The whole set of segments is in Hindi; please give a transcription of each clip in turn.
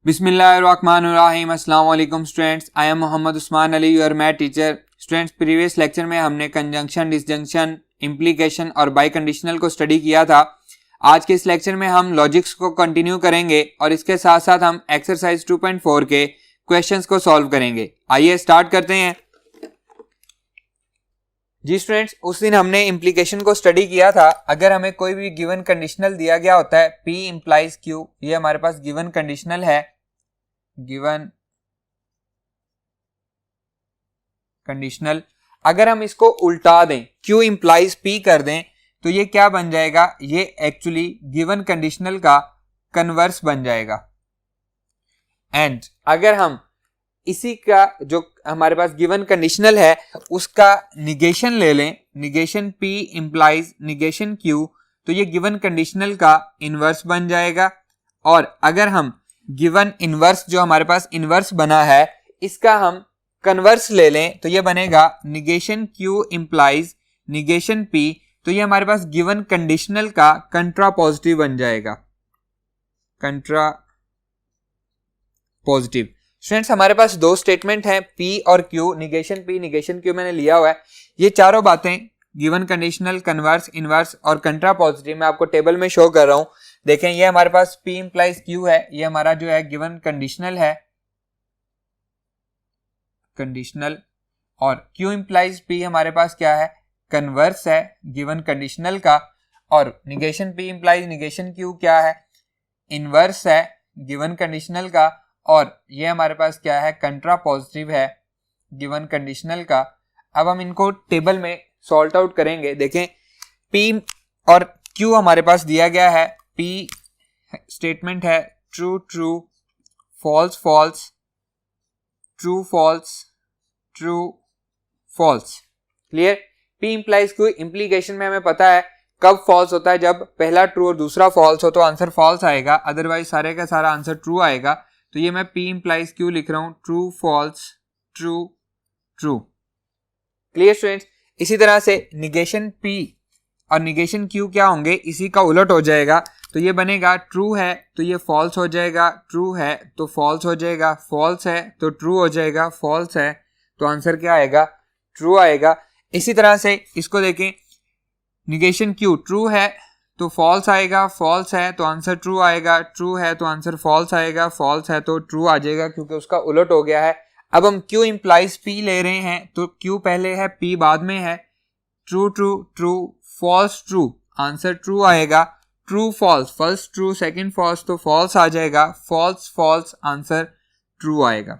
बिस्मिल्लाहिर्रहमानिर्रहीम। अस्सलाम वालेकुम students, I am Mohammad Usman Ali, your math teacher. Students, previous lecture में हमने कंजंक्शन, डिसजंक्शन, इम्प्लीकेशन और बाई कंडीशनल को स्टडी किया था। आज के इस लेक्चर में हम लॉजिक्स को कंटिन्यू करेंगे और इसके साथ साथ हम एक्सरसाइज 2.4 के क्वेश्चंस को सॉल्व करेंगे। आइए स्टार्ट करते हैं। जी स्टूडेंट्स, उस दिन हमने इम्प्लीकेशन को स्टडी किया था। अगर हमें कोई भी गिवन कंडीशनल दिया गया होता है, P इंप्लाइज Q, ये हमारे पास गिवन कंडीशनल है, गिवन कंडीशनल। अगर हम इसको उल्टा दें, Q इंप्लाइज P कर दें, तो ये क्या बन जाएगा? ये एक्चुअली गिवन कंडीशनल का कन्वर्स बन जाएगा। एंड अगर हम इसी का जो हमारे पास गिवन कंडीशनल है उसका निगेशन ले लें, negation P implies negation Q, तो ये गिवन कंडीशनल का इनवर्स बन जाएगा। और अगर हम गिवन इनवर्स जो हमारे पास इनवर्स बना है इसका हम कन्वर्स ले लें, तो ये बनेगा negation Q implies negation P, तो ये हमारे पास गिवन कंडीशनल का कंट्रा पॉजिटिव बन जाएगा, कंट्रा पॉजिटिव। स्टूडेंट्स, हमारे पास दो स्टेटमेंट हैं, P और Q, negation P negation Q मैंने लिया हुआ है। ये चारों बातें गिवन कंडीशनल, कन्वर्स, इनवर्स और कंट्रा पॉजिटिव मैं आपको टेबल में शो कर रहा हूं। देखें, ये हमारे पास P इंप्लाइज Q है, ये हमारा जो है गिवन कंडीशनल है, कंडीशनल, और Q इंप्लाइज P हमारे पास क्या है? कन्वर्स है गिवन कंडीशनल का। और negation P implies negation Q क्या है? इनवर्स है गिवन कंडीशनल का। और ये हमारे पास क्या है? कंट्रा पॉजिटिव है गिवन कंडीशनल का। अब हम इनको टेबल में सॉल्ट आउट करेंगे। देखें, P और Q हमारे पास दिया गया है। P स्टेटमेंट है true true, false false, true false, true false. Clear? P implies Q implication में हमें पता है कब फॉल्स होता है, जब पहला ट्रू और दूसरा फॉल्स हो तो आंसर फॉल्स आएगा, अदरवाइज सारे का सारा आंसर ट्रू आएगा। तो ये मैं P इंप्लाइज Q लिख रहा हूं, true false, true true. Clear students? इसी तरह से निगेशन P और निगेशन Q क्या होंगे? इसी का उलट हो जाएगा। तो ये बनेगा ट्रू है तो ये फॉल्स हो जाएगा, ट्रू है तो फॉल्स हो जाएगा, फॉल्स है तो ट्रू हो जाएगा, फॉल्स है तो आंसर क्या आएगा? ट्रू आएगा। इसी तरह से इसको देखें, निगेशन Q ट्रू है तो फॉल्स आएगा, फॉल्स है तो आंसर ट्रू आएगा, ट्रू है तो आंसर फॉल्स आएगा, फॉल्स है तो ट्रू आ जाएगा, क्योंकि उसका उलट हो गया है। अब हम Q इंप्लाइज P ले रहे हैं, तो Q पहले है, P बाद में है। True true true, false true, answer true आएगा, true false, first true second false तो फॉल्स आ जाएगा, फॉल्स फॉल्स, आंसर ट्रू आएगा।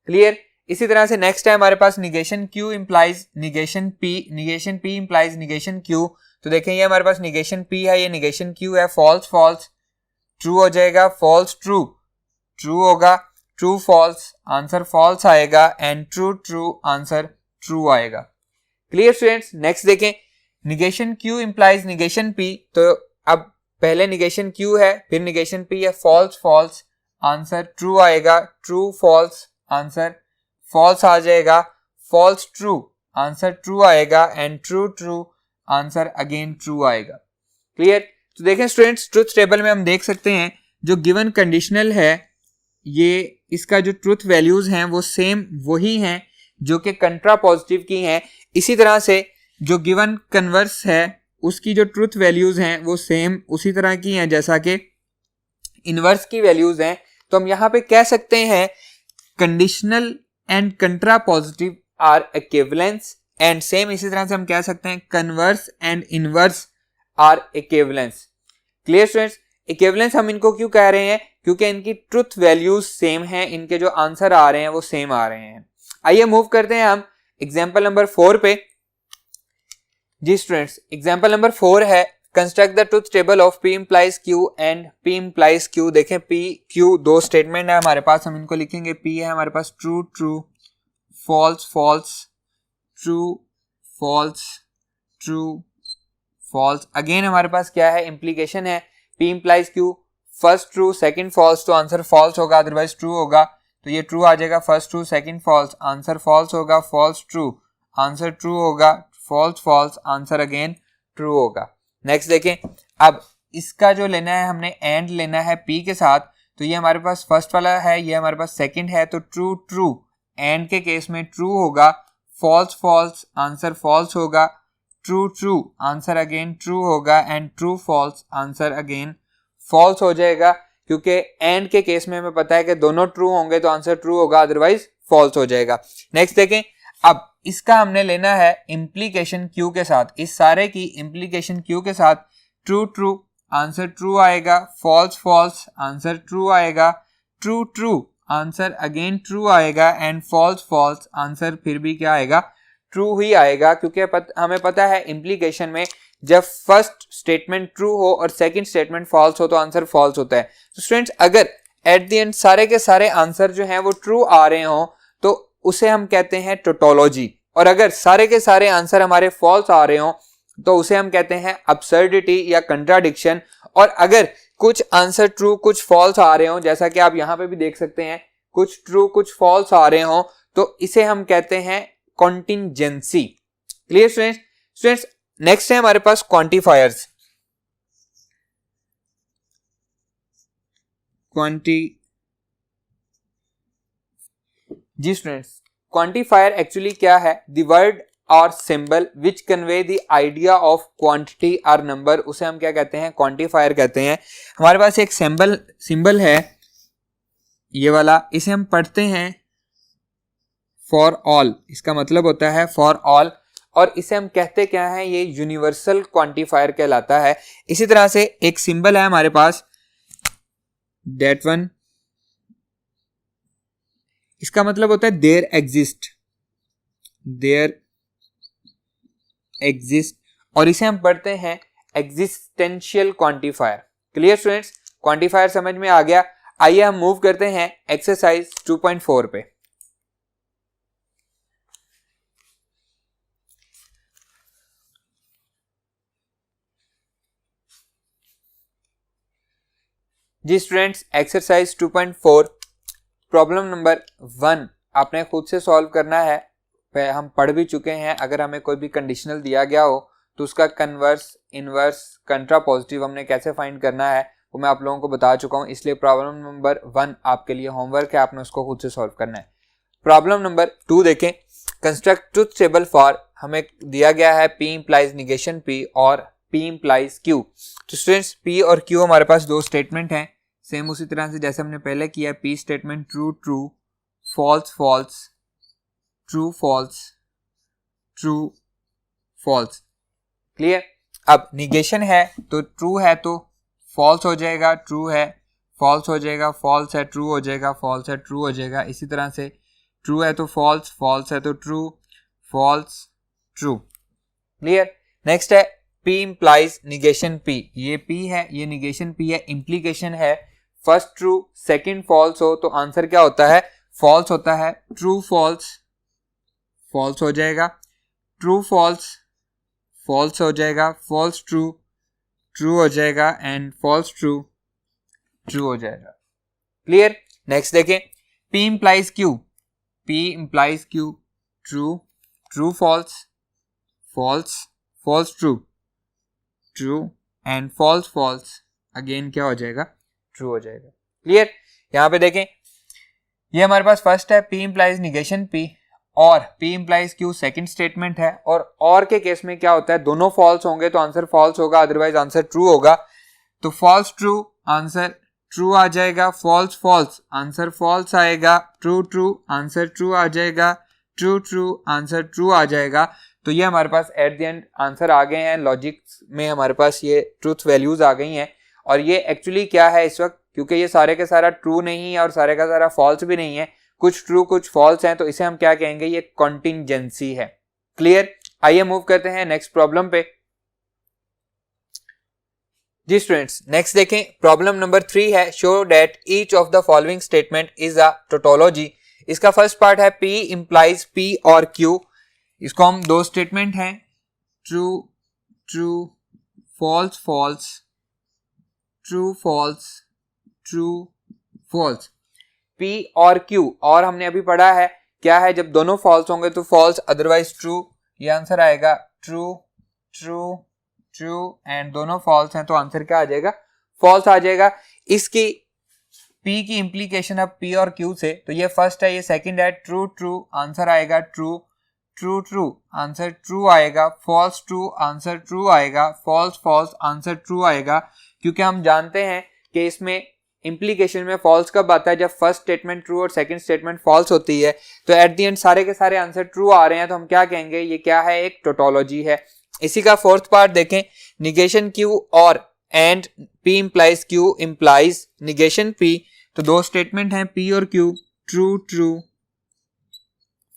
क्लियर? इसी तरह से नेक्स्ट है हमारे पास negation Q implies negation P, negation P implies negation Q। तो देखें, ये हमारे पास निगेशन P है, ये निगेशन Q है, फॉल्स फॉल्स, ट्रू हो जाएगा, फॉल्स ट्रू, ट्रू होगा, ट्रू फॉल्स, आंसर फॉल्स आएगा, and true true, answer true आएगा। Clear students? नेक्स्ट देखें, negation Q implies negation P, तो अब पहले निगेशन Q है फिर निगेशन P है, फॉल्स फॉल्स, आंसर ट्रू आएगा, ट्रू फॉल्स, आंसर फॉल्स आ जाएगा, फॉल्स ट्रू, आंसर ट्रू आएगा, and true true, answer again true आएगा। क्लियर? तो देखें स्टूडेंट्स, ट्रुथ टेबल में हम देख सकते हैं जो गिवन कंडीशनल है, ये इसका जो ट्रुथ वैल्यूज हैं वो सेम वही हैं जो कि कंट्रा पॉजिटिव की हैं। इसी तरह से जो गिवन कन्वर्स है उसकी जो ट्रुथ वैल्यूज हैं वो सेम उसी तरह की हैं जैसा कि इनवर्स की वैल्यूज हैं। तो हम यहाँ पे कह सकते हैं conditional and contrapositive are equivalence, and same इसी तरह से हम कह सकते हैं converse and inverse are equivalence. Clear students? Equivalence हम इनको क्यों कह रहे हैं? क्योंकि इनकी ट्रुथ वैल्यूज सेम हैं, इनके जो आंसर आ रहे हैं वो सेम आ रहे हैं। आइए मूव करते हैं हम एग्जांपल नंबर 4 पे। जी स्टूडेंट्स, एग्जांपल नंबर 4 है, construct the truth table of P implies Q and P implies Q। देखें, P Q दो स्टेटमेंट है हमारे पास, हम इनको लिखेंगे। P है हमारे पास true true, false false, true false, true false. Again हमारे पास क्या है? इम्प्लीकेशन है, P implies Q, first true second false तो आंसर फॉल्स होगा, अदरवाइज ट्रू होगा, तो ये ट्रू आ जाएगा, first true second false, answer false होगा, फॉल्स ट्रू, आंसर ट्रू होगा, false false, answer again true होगा। नेक्स्ट देखें, अब इसका जो लेना है हमने एंड लेना है P के साथ, तो ये हमारे पास फर्स्ट वाला है, ये हमारे पास सेकंड है, तो ट्रू ट्रू, एंड के केस में ट्रू होगा, फॉल्स फॉल्स, आंसर फॉल्स होगा, true true, answer again true होगा, and true false, answer again false हो जाएगा, क्योंकि एंड के केस में हमें पता है कि दोनों ट्रू होंगे तो आंसर ट्रू होगा, अदरवाइज फॉल्स हो जाएगा। नेक्स्ट देखें, अब इसका हमने लेना है इम्प्लीकेशन क्यू के साथ, इस सारे की इम्प्लीकेशन क्यू के साथ, ट्रू ट्रू, आंसर ट्रू आएगा, फॉल्स फॉल्स, आंसर ट्रू आएगा, true true, answer again true आएगा, एंड फॉल्स फॉल्स, आंसर फिर भी क्या आएगा, ट्रू ही आएगा, क्योंकि हमें पता है इम्प्लीकेशन में जब फर्स्ट स्टेटमेंट ट्रू हो और सेकंड स्टेटमेंट फॉल्स हो तो आंसर फॉल्स होता है। तो स्टूडेंट्स, अगर एट द एंड सारे के सारे आंसर जो हैं वो ट्रू आ रहे हो तो उसे हम कहते हैं टोटोलॉजी, और अगर सारे के सारे आंसर हमारे फॉल्स आ रहे हो तो उसे हम कहते हैं अब्सर्डिटी या कंट्राडिक्शन। और अगर कुछ आंसर ट्रू कुछ फॉल्स आ रहे हो, जैसा कि आप यहाँ पे भी देख सकते हैं, कुछ ट्रू कुछ फॉल्स आ रहे हो, तो इसे हम कहते हैं contingency. Clear students? Students, next है हमारे पास क्वांटिफायर्स। जी स्टूडेंट्स, क्वांटिफायर एक्चुअली क्या है? द वर्ड और symbol which convey the idea of quantity और नंबर, उसे हम क्या कहते हैं? क्वांटिफायर कहते हैं। हमारे पास एक सिंबल है ये वाला, इसे हम पढ़ते हैं फॉर ऑल, इसका मतलब होता है फॉर ऑल, और इसे हम कहते क्या है? ये यूनिवर्सल क्वांटिफायर कहलाता है। इसी तरह से एक सिंबल है हमारे पास दैट वन, इसका मतलब होता है देयर एग्जिस्ट, और इसे हम पढ़ते हैं existential quantifier. Clear students? Quantifier समझ में आ गया। आइए हम मूव करते हैं एक्सरसाइज 2.4 पे। जी स्टूडेंट्स, एक्सरसाइज 2.4 प्रॉब्लम नंबर 1 आपने खुद से सॉल्व करना है। हम पढ़ भी चुके हैं, अगर हमें कोई भी कंडीशनल दिया गया हो तो उसका कन्वर्स, इनवर्स, कंट्रा पॉजिटिव हमने कैसे फाइंड करना है वो मैं आप लोगों को बता चुका हूं, इसलिए प्रॉब्लम नंबर 1 आपके लिए होमवर्क है, आपने उसको खुद से सॉल्व करना है। प्रॉब्लम नंबर 2 देखें, कंस्ट्रक्ट ट्रुथ टेबल फॉर, हमें दिया गया है P इंप्लाइज निगेशन P और P इंप्लाइज Q। तो स्टूडेंट्स, P और Q हमारे पास दो स्टेटमेंट हैं, सेम उसी तरह से जैसे हमने पहले किया है। P statement true true, false false, true false, true false. Clear? अब निगेशन है तो ट्रू है तो फॉल्स हो जाएगा, ट्रू है फॉल्स हो जाएगा, फॉल्स है ट्रू हो जाएगा, फॉल्स है ट्रू हो जाएगा। इसी तरह से ट्रू है तो फॉल्स, फॉल्स है तो true, false true. Clear? Next है P इंप्लाइज निगेशन P, ये P है, ये निगेशन P है, इंप्लीकेशन है फर्स्ट ट्रू सेकंड फॉल्स हो तो आंसर क्या होता है? फॉल्स होता है। ट्रू फॉल्स, फॉल्स हो जाएगा, ट्रू फॉल्स, फॉल्स हो जाएगा, फॉल्स ट्रू, ट्रू हो जाएगा, एंड फॉल्स ट्रू, ट्रू हो जाएगा। क्लियर? नेक्स्ट देखें, P implies Q, P implies Q, true, true false, false, false true, true, and false false, again क्या हो जाएगा? ट्रू हो जाएगा। क्लियर? यहां पे देखें, ये हमारे पास फर्स्ट है P इंप्लाइज निगेशन P, और P implies Q second statement है, और के केस में क्या होता है? दोनों फॉल्स होंगे तो आंसर फॉल्स होगा, अदरवाइज आंसर ट्रू होगा। तो फॉल्स ट्रू, आंसर ट्रू आ जाएगा, फॉल्स फॉल्स, आंसर फॉल्स आएगा, ट्रू ट्रू, आंसर ट्रू आ जाएगा, ट्रू ट्रू, आंसर ट्रू आ जाएगा। तो ये हमारे पास एट द एंड आंसर आ गए हैं, लॉजिक में हमारे पास ये ट्रूथ वैल्यूज आ गई हैं। और ये एक्चुअली क्या है इस वक्त, क्योंकि ये सारे का सारा ट्रू नहीं है और सारे का सारा फॉल्स भी नहीं है, कुछ ट्रू कुछ फॉल्स हैं, तो इसे हम क्या कहेंगे? ये कॉन्टिंजेंसी है। क्लियर? आइए मूव करते हैं नेक्स्ट प्रॉब्लम पे। जी स्टूडेंट्स, नेक्स्ट देखें, प्रॉब्लम नंबर 3 है, show that each of the following statement is a tautology. इसका फर्स्ट पार्ट है P इंप्लाइज P और Q, इसको हम दो स्टेटमेंट हैं, true true, false false, true false, true false. P और Q, और हमने अभी पढ़ा है क्या है? जब दोनों फॉल्स होंगे तो फॉल्स, अदरवाइज ट्रू, ये आंसर आएगा ट्रू ट्रू ट्रू, एंड दोनों फॉल्स हैं तो आंसर क्या आ जाएगा? फॉल्स आ जाएगा। इसकी P की इम्प्लीकेशन अब P और Q से, तो ये फर्स्ट है, ये सेकंड है, ट्रू ट्रू आंसर आएगा true, true true answer true आएगा, फॉल्स ट्रू आंसर ट्रू आएगा, फॉल्स फॉल्स आंसर ट्रू आएगा, क्योंकि हम जानते हैं कि इसमें इम्प्लीकेशन में फॉल्स कब आता है, जब फर्स्ट स्टेटमेंट ट्रू और सेकंड स्टेटमेंट फॉल्स होती है। तो एट द एंड सारे के सारे आंसर ट्रू आ रहे हैं, तो हम क्या कहेंगे, ये क्या है, एक टोटोलॉजी है। इसी का फोर्थ पार्ट देखें, निगेशन क्यू और and P implies Q implies negation P। तो दो स्टेटमेंट हैं P और Q, true true,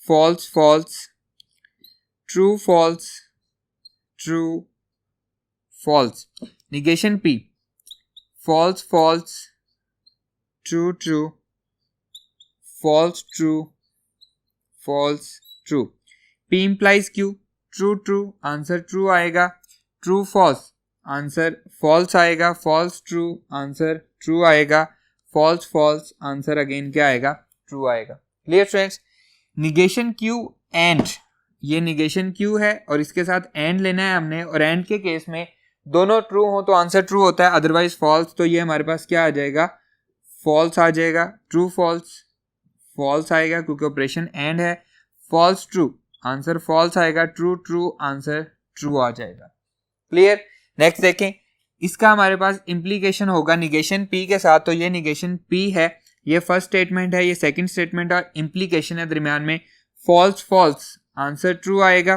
false false, true false, true false. Negation P, false false, true true, false true, false true. P implies Q, true true answer true आएगा, ट्रू फॉल्स आंसर फॉल्स आएगा, फॉल्स ट्रू आंसर ट्रू आएगा, फॉल्स फॉल्स आंसर अगेन क्या आएगा, ट्रू आएगा। Clear friends. Negation Q and, ये निगेशन Q है और इसके साथ एंड लेना है हमने, और एंड के केस में दोनों ट्रू हो तो आंसर ट्रू होता है, अदरवाइज फॉल्स। तो ये हमारे पास क्या आ जाएगा, फॉल्स आ जाएगा, ट्रू फॉल्स फॉल्स आएगा क्योंकि ऑपरेशन एंड है, फॉल्स ट्रू आंसर फॉल्स आएगा, ट्रू ट्रू आंसर ट्रू आ जाएगा। क्लियर। नेक्स्ट देखें, इसका हमारे पास इम्प्लीकेशन होगा निगेशन P के साथ, तो ये निगेशन P है, ये फर्स्ट स्टेटमेंट है, ये सेकंड स्टेटमेंट और इम्प्लीकेशन है दरमियान में, फॉल्स फॉल्स आंसर ट्रू आएगा,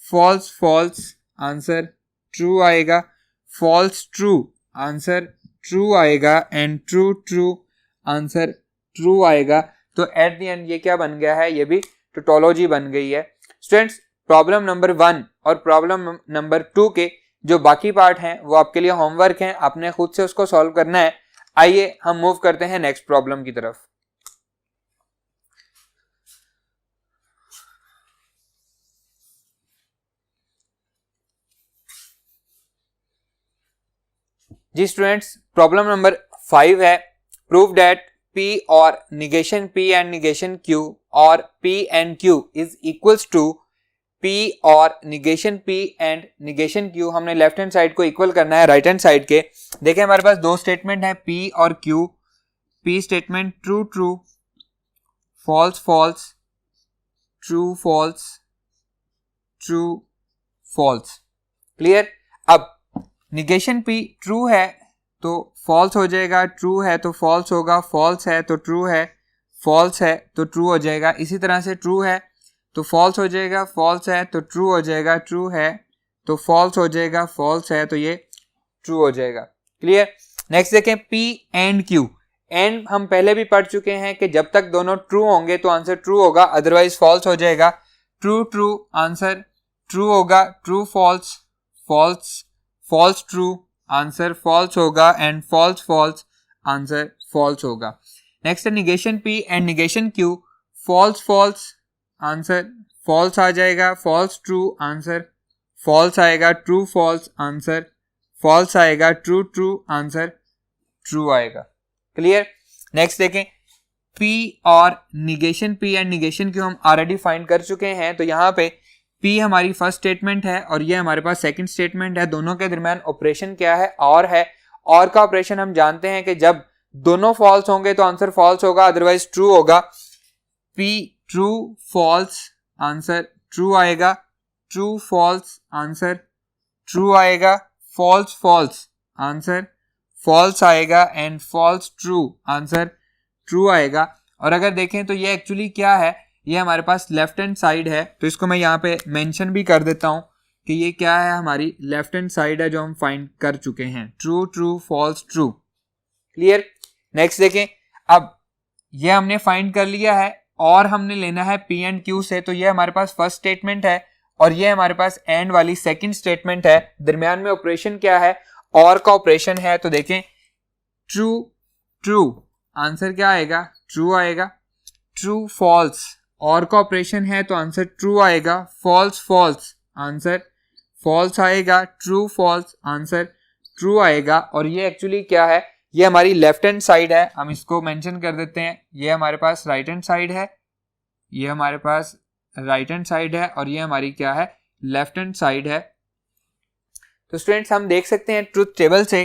फॉल्स फॉल्स आंसर ट्रू आएगा, फॉल्स ट्रू आंसर ट्रू आएगा, and true true answer true आएगा। तो एट द एंड ये क्या बन गया है, ये भी टोटोलॉजी बन गई है। स्टूडेंट्स, प्रॉब्लम नंबर 1 और प्रॉब्लम नंबर 2 के जो बाकी पार्ट हैं वो आपके लिए होमवर्क हैं, आपने खुद से उसको सॉल्व करना है। आइए हम मूव करते हैं नेक्स्ट प्रॉब्लम की तरफ। जी स्टूडेंट्स, प्रॉब्लम नंबर 5 है, प्रूव दैट P और negation P and negation Q और P and Q is equals to P और negation P and negation Q। हमने लेफ्ट हैंड साइड को इक्वल करना है राइट हैंड साइड के। देखिए हमारे पास दो स्टेटमेंट है P और Q। P statement true true, false false, true false, true false. Clear. अब निगेशन P ट्रू है तो फॉल्स हो जाएगा, ट्रू है तो फॉल्स होगा, फॉल्स है तो ट्रू है, फॉल्स है तो ट्रू हो जाएगा। इसी तरह से ट्रू है तो फॉल्स हो जाएगा, फॉल्स है तो ट्रू हो जाएगा, ट्रू है तो फॉल्स हो जाएगा, फॉल्स है तो ये ट्रू हो जाएगा। क्लियर। नेक्स्ट देखें, P एंड Q। एंड हम पहले भी पढ़ चुके हैं कि जब तक दोनों ट्रू होंगे तो आंसर ट्रू होगा, अदरवाइज फॉल्स हो जाएगा। ट्रू ट्रू आंसर ट्रू होगा, true false false, false true answer false होगा, and false false answer false होगा। नेक्स्ट है negation P and negation Q। False false answer false आ जाएगा, फॉल्स ट्रू आंसर फॉल्स आएगा, ट्रू फॉल्स आंसर फॉल्स आएगा, ट्रू ट्रू आंसर ट्रू आएगा। क्लियर। नेक्स्ट देखें, P और negation P and negation Q हम ऑलरेडी फाइंड कर चुके हैं। तो यहाँ पे P हमारी फर्स्ट स्टेटमेंट है और ये हमारे पास सेकंड स्टेटमेंट है। दोनों के दरमियान ऑपरेशन क्या है, और है। और का ऑपरेशन हम जानते हैं कि जब दोनों फॉल्स होंगे तो आंसर फॉल्स होगा, अदरवाइज ट्रू होगा। P true false answer true आएगा, ट्रू फॉल्स आंसर ट्रू आएगा, फॉल्स फॉल्स आंसर फॉल्स आएगा, and false true answer true आएगा। और अगर देखें तो ये एक्चुअली क्या है, ये हमारे पास लेफ्ट हैंड साइड है, तो इसको मैं यहाँ पे मेंशन भी कर देता हूँ कि ये क्या है, हमारी लेफ्ट हैंड साइड है जो हम फाइंड कर चुके हैं। True true false true. Clear. Next देखें, अब ये हमने फाइंड कर लिया है और हमने लेना है P एंड Q से। तो ये हमारे पास फर्स्ट स्टेटमेंट है और ये हमारे पास एंड वाली सेकंड स्टेटमेंट है। दरमियान में ऑपरेशन क्या है, और का ऑपरेशन है। तो देखें, ट्रू ट्रू आंसर क्या आएगा, ट्रू आएगा, ट्रू फॉल्स और का ऑपरेशन है तो आंसर ट्रू आएगा, फॉल्स फॉल्स आंसर फॉल्स आएगा, ट्रू फॉल्स आंसर ट्रू आएगा। और ये एक्चुअली क्या है, ये हमारी लेफ्ट हैंड साइड है, हम इसको मेंशन कर देते हैं। ये हमारे पास राइट हैंड साइड है, ये हमारे पास राइट हैंड साइड है, और ये हमारी क्या है, लेफ्ट हैंड साइड है। तो स्टूडेंट्स हम देख सकते हैं ट्रुथ टेबल से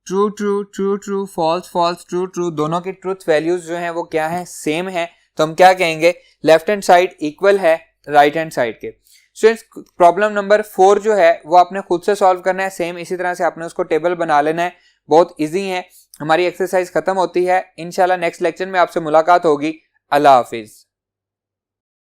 true true true true false false true true, दोनों की ट्रूथ वैल्यूज जो हैं वो क्या है, सेम है, तो हम क्या कहेंगे, लेफ्ट हैंड साइड इक्वल है राइट हैंड साइड के। स्टूडेंट्स प्रॉब्लम नंबर 4 जो है वो आपने खुद से सॉल्व करना है, सेम इसी तरह से आपने उसको टेबल बना लेना है, बहुत इजी है। हमारी एक्सरसाइज खत्म होती है, इंशाल्लाह नेक्स्ट लेक्चर में आपसे मुलाकात होगी। अल्लाह हाफिज।